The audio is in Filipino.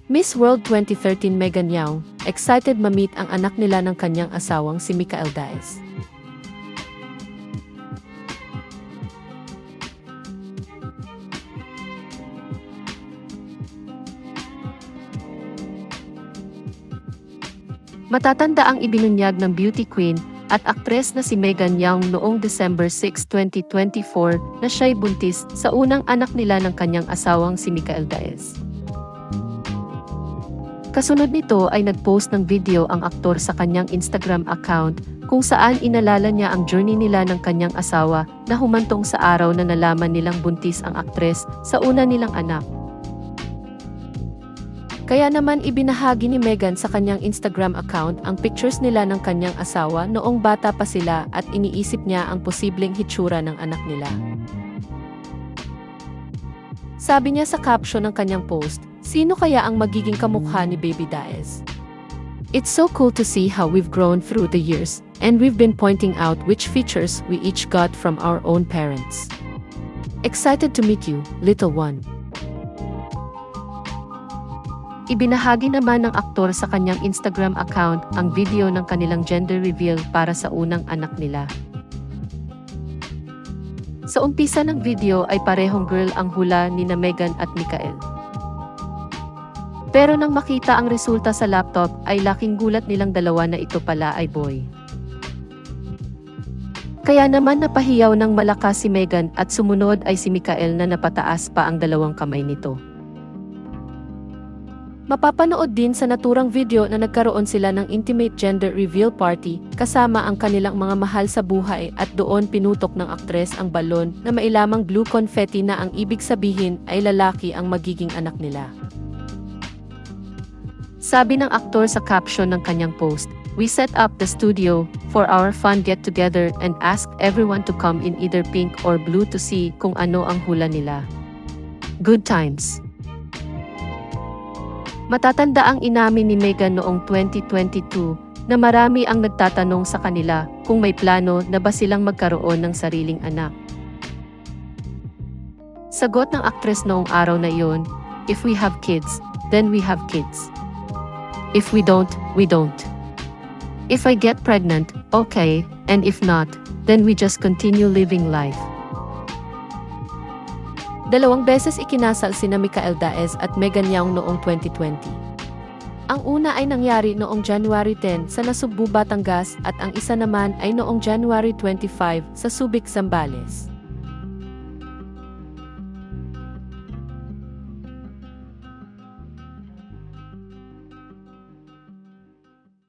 Miss World 2013 Megan Young, excited ma-meet ang anak nila ng kanyang asawang si Michael Diaz. Matatanda ang ibinunyag ng beauty queen at aktres na si Megan Young noong December 6, 2024 na siya'y buntis sa unang anak nila ng kanyang asawang si Michael Diaz. Kasunod nito ay nag-post ng video ang aktor sa kanyang Instagram account kung saan inalala niya ang journey nila ng kanyang asawa na humantong sa araw na nalaman nilang buntis ang aktres sa una nilang anak. Kaya naman ibinahagi ni Megan sa kanyang Instagram account ang pictures nila ng kanyang asawa noong bata pa sila at iniisip niya ang posibleng hitsura ng anak nila. Sabi niya sa caption ng kanyang post, "Sino kaya ang magiging kamukha ni Baby Diaz? It's so cool to see how we've grown through the years, and we've been pointing out which features we each got from our own parents. Excited to meet you, little one." Ibinahagi naman ng aktor sa kanyang Instagram account ang video ng kanilang gender reveal para sa unang anak nila. Sa umpisa ng video ay parehong girl ang hula ni Megan at Michael. Pero nang makita ang resulta sa laptop ay laking gulat nilang dalawa na ito pala ay boy. Kaya naman napahiyaw ng malakas si Megan at sumunod ay si Michael na napataas pa ang dalawang kamay nito. Mapapanood din sa naturang video na nagkaroon sila ng intimate gender reveal party kasama ang kanilang mga mahal sa buhay at doon pinutok ng aktres ang balon na mailamang blue confetti na ang ibig sabihin ay lalaki ang magiging anak nila. Sabi ng aktor sa caption ng kanyang post, "We set up the studio for our fun get-together and asked everyone to come in either pink or blue to see kung ano ang hula nila. Good times." Matatanda ang inamin ni Megan noong 2022 na marami ang nagtatanong sa kanila kung may plano na ba silang magkaroon ng sariling anak. Sagot ng aktres noong araw na iyon, "If we have kids, then we have kids. If we don't, we don't. If I get pregnant, okay, and if not, then we just continue living life." Dalawang beses ikinasal sina Michael Diaz at Megan Young noong 2020. Ang una ay nangyari noong January 10 sa Nasugbu, Batangas at ang isa naman ay noong January 25 sa Subic, Zambales.